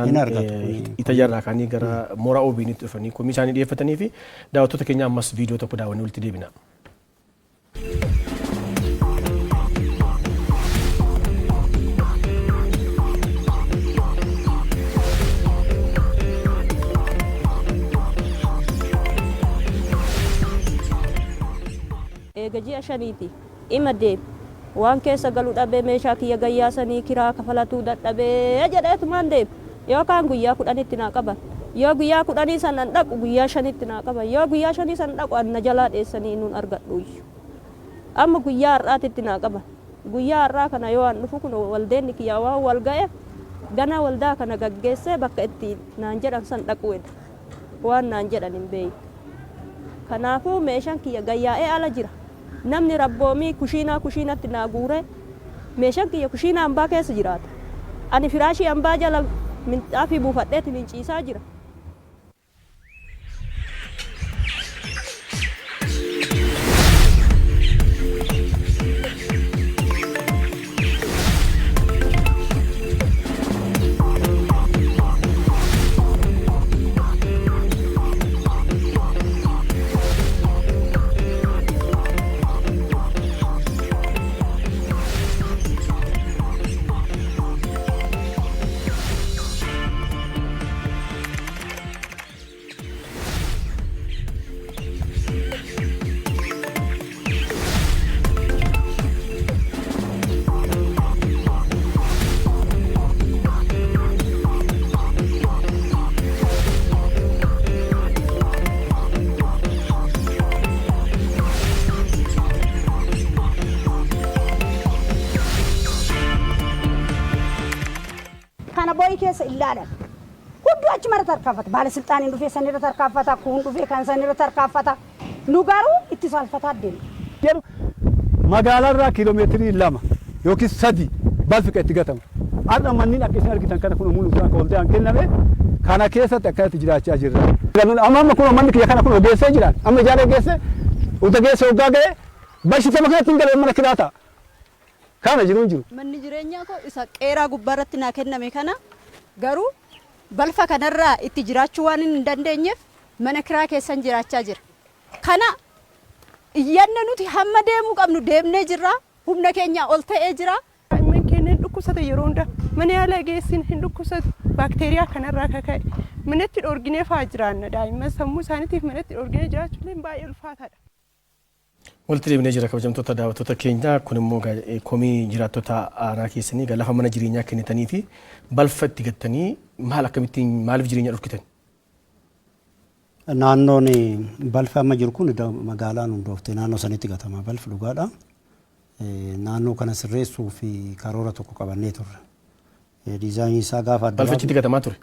hin argatu. Itajarraa kaanii gara mooraa OBN'tti dhufanii komii isaanii dhiyeeffatanii fi daawwattoota keenya ammas viidiyoo tokko daawwannee walitti deebina. Gaji ashaniiti ima deem waan keessa galu dhabee meeshaa kiyya gayyaasanii kiraa kafalatuu dadhabee jedheetumaan deem yookaan guyyaa 10tti naa qaban yoo guyyaa 10 sanan dhaqu guyyaa 5tti naa qaban yoo guyyaa 5 san dhaqu anna jalaa dheessanii nuun argadhu amma guyyaa har'aatitti naa qaban guyyaa har'aa kana yoo an dhufu kun waldeenni kiyyaa waan wal ga'e gana waldaa kana gaggeessee bakka itti naan jedhan san dhaqu waan naan jedhan hin beeku kanaafuu meeshaan kiyya gayyaa'ee ala jira. Namni rabboomii kushiinatti naa guure meeshaan kiyya kushiinaa hambaa keessa jiraata. Ani firaashii hambaa jala minxaafii buufadheeti minciisaa jira. boy keessa ilaalan hudduu achi mara tarkaafata baalasilxaaniin dhufee sanirra tarkaafata kuun dhufee kan sanirra tarkaafata nu garuu itti salfataa deemu. Magaalarraa kiiloomeetirii 2 yookiin 3 balfi itti gatamu. Har'a manneen akka isin argitan kana kun mul'uusaa qooltee an kenname kana keessatti akkatti jiraachaa jirra. Amma kun manni kiyya kana kun ogeessee jiran amma ijaaree geesse uta geesse hoggaa ga'e bashitama kanatti hin galee mana kiraata. Kana jiru. Manni jireenyaa koo isa qeeraa gubbaarratti naa kenname kana garuu balfa kanarraa itti jiraachuu waan hin dandeenyeef mana kiraa keessan jiraachaa jira. Kana iyyanna nuti hamma deemuu qabnu deemnee jirra. Humna keenya ol ta'ee jira. Daa'imman keenya dhukkubsata yeroo hunda mana yaala geessin hin dhukkubsatu baakteeriyaa kanarraa kaka'e manatti dhoorginee fa'aa jiraanna daa'imman sammuu isaaniitiif manatti dhoorginee jiraachuun baay'ee ulfaataadha. Walitti deemnee jira kabajamtoota daawwattoota keenya kun immoo komii jiraattota aanaa keessanii lafa mana jireenyaa kennitanii fi balfa itti gattanii maal akkamittiin maaliif jireenya dhorkitan? Naannoon balfa amma jiru kun magaalaan hundooftee naannoo sanitti gatama balfi dhugaadha. Naannoo kana sirreessuu fi karoora tokko qabannee turre. Diizaayinii isaa gaafa adda balfichi gatamaa ture.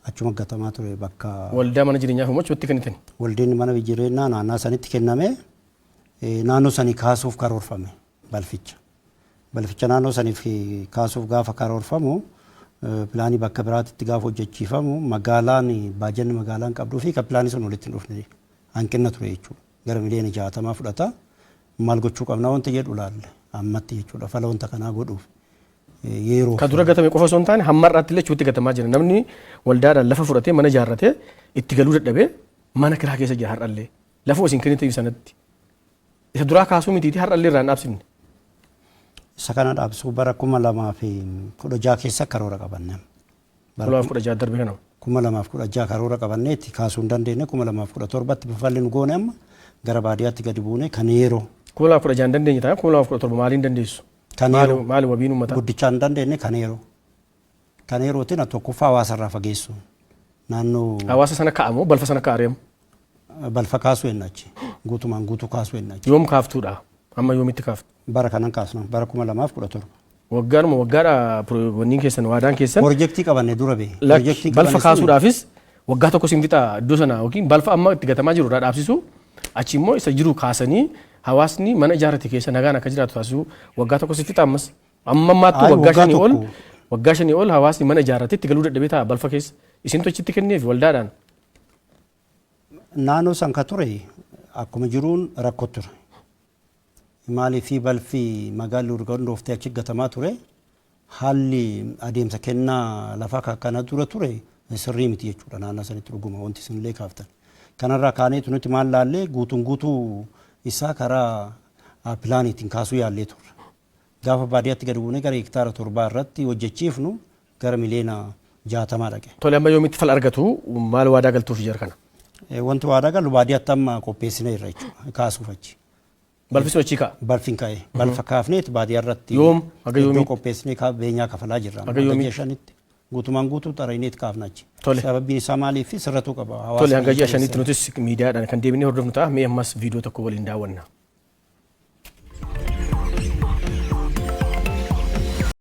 Achuma gatamaa ture bakka waldaa mana jireenyaaf immoo achumatti kennitanii. Waldeen mana jireenyaa naannoo sanitti kenname naannoo sanii kaasuuf karoorfame balficha. Balficha naannoo saniif kaasuuf gaafa karoorfamu pilaanii bakka biraatti gaafa hojjechiifamu magaalaan baajanni magaalaan qabduu fi pilaanii sun walitti hin dhufne hanqina ture jechuudha. Gara miliyoona 60 fudhata. Maal gochuu qabna wanti jedhu laalle ammatti jechuudha fala wanta kanaa godhuuf yeroo ka dura gatame qofa osoo hin taane hamma irratti illee itti gatamaa jira namni waldaadhaan lafa fudhatee mana ijaarratee itti galuu dadhabee mana kiraa keessa jira har'allee lafa isin kennite sanatti isa duraa kaasuu mitiiti har'allee irraan dhaabsifne. Isa kana dhaabsuu bara 2016 keessa karoora qabanne. 2016 darbe kana. 2016 karoora qabanneetti kaasuu hin dandeenye 2017tti bifalli nu goone amma gara baadiyyaatti gadi buune kan yeroo. 2016 dandeenye ta'a 2017 maaliin dandeessu? Maali wabiin uummataa? Guddichaan hin dandeenye kan yeroo. Kan yerootiin tokkoffaa hawaasarraa fageessu. Naannoo. Hawaasa sana kaa'amoo balfa sana kaa'areemu? Balfa kaasuu hin achi. Guutumaan guutuu kaasuu hin achi. Yoom kaaftuudha? Amma yoomitti kaaftu? Bara kanan kaasnu bara 2017. Waggaadha wanniin keessan waadaan keessan. Piroojeektii qabanne dura bee. Balfa kaasuudhaafis waggaa tokko siin fixa iddoo sana yookiin balfa amma itti gatamaa jiru irraa dhaabsisu achi immoo isa jiru kaasanii hawaasni mana ijaarrate keessa nagaan akka jiraatu taasisu waggaa tokko siin fixa ammas amma ammaattuu waggaa shanii ol hawaasni mana ijaarrate itti galuu dadhabee ta'a balfa keessa isin tochitti kenneef waldaadhaan. Naannoo san ka ture akkuma jiruun rakkoo ture. Maaliif balfi magaalli urgaa hundooftee achi gatamaa ture haalli adeemsa kennaa lafaa akkana dura ture sirrii miti jechuudha naannoo sanitti dhuguma wanti isinillee kaaftan. Kanarraa kaaneetu nuti maal laallee guutuu isaa karaa pilaaniitiin kaasuu yaallee turre. Gaafa baadiyyaatti gadi buunee gara hektaara 7 irratti hojjechiifnu gara miliyoona 60 dhaqe. Tole amma yoomitti fal argatu maal waadaa galtuuf jira kana? Wanti waadaa galu baadiyyaatti amma qopheessine irra jechuudha kaasuuf achi. Balfisoo achi ka'a? Balfin ka'e. Balfa kaafneet baadiyyaa irratti yoom haga yoomii qopheessinee beenyaa kafalaa jirra. Haga yoomii shanitti guutumaan guutuu xarayineet kaafna achi. Tole. Sababbiin isaa maaliif sirratuu qaba. Tole hanga ji'a shanitti nutis miidiyaadhaan kan deebinee hordofnu ta'a. Mee ammas viidiyoo tokko waliin daawwanna.